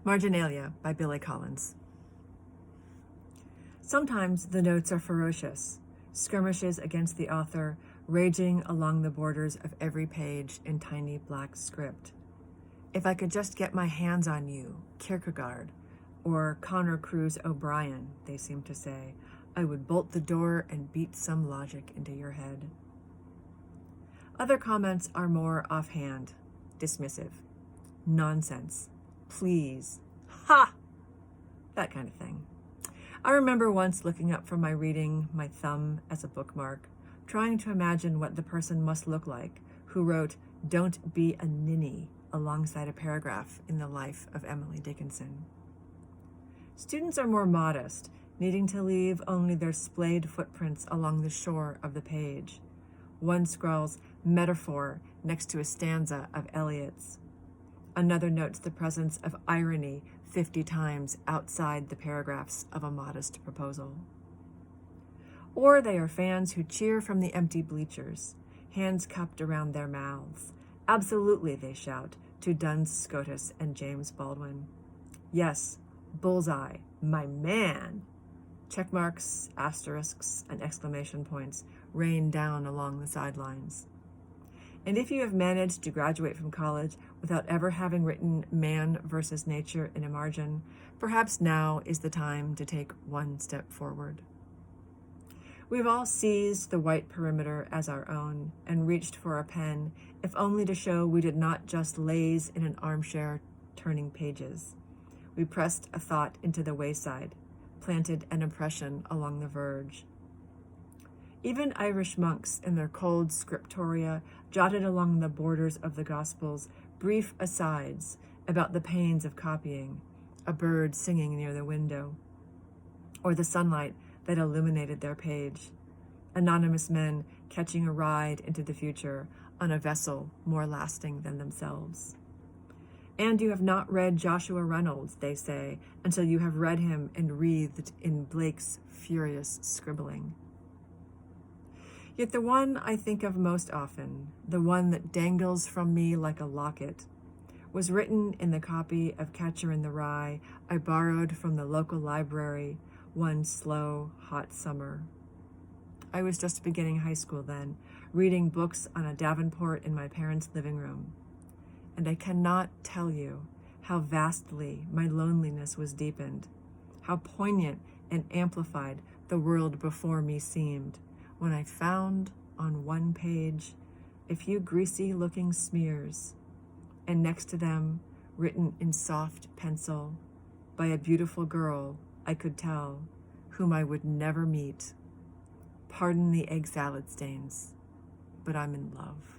Marginalia by Billy Collins. Sometimes the notes are ferocious, skirmishes against the author raging along the borders of every page in tiny black script. If I could just get my hands on you, Kierkegaard, or Connor Cruise O'Brien, they seem to say, I would bolt the door and beat some logic into your head. Other comments are more offhand, dismissive. Nonsense. Please. Ha! That kind of thing. I remember once looking up from my reading my thumb as a bookmark, trying to imagine what the person must look like who wrote, "Don't be a ninny," alongside a paragraph in the life of Emily Dickinson. Students are more modest, needing to leave only their splayed footprints along the shore of the page. One scrawls metaphor next to a stanza of Eliot's. Another notes the presence of irony 50 times outside the paragraphs of a modest proposal. Or they are fans who cheer from the empty bleachers, hands cupped around their mouths. Absolutely, they shout to Duns Scotus and James Baldwin. Yes, bullseye, my man! Checkmarks, asterisks, and exclamation points rain down along the sidelines. And if you have managed to graduate from college without ever having written man versus nature in a margin, perhaps now is the time to take one step forward. We've all seized the white perimeter as our own and reached for a pen, if only to show we did not just laze in an armchair turning pages. We pressed a thought into the wayside, planted an impression along the verge. Even Irish monks in their cold scriptoria jotted along the borders of the Gospels brief asides about the pains of copying, a bird singing near the window, or the sunlight that illuminated their page, anonymous men catching a ride into the future on a vessel more lasting than themselves. And you have not read Joshua Reynolds, they say, until you have read him and wreathed in Blake's furious scribbling. Yet the one I think of most often, the one that dangles from me like a locket, was written in the copy of Catcher in the Rye I borrowed from the local library one slow, hot summer. I was just beginning high school then, reading books on a Davenport in my parents' living room. And I cannot tell you how vastly my loneliness was deepened, how poignant and amplified the world before me seemed, when I found on one page a few greasy-looking smears, and next to them, written in soft pencil, by a beautiful girl I could tell, whom I would never meet. Pardon the egg salad stains, but I'm in love.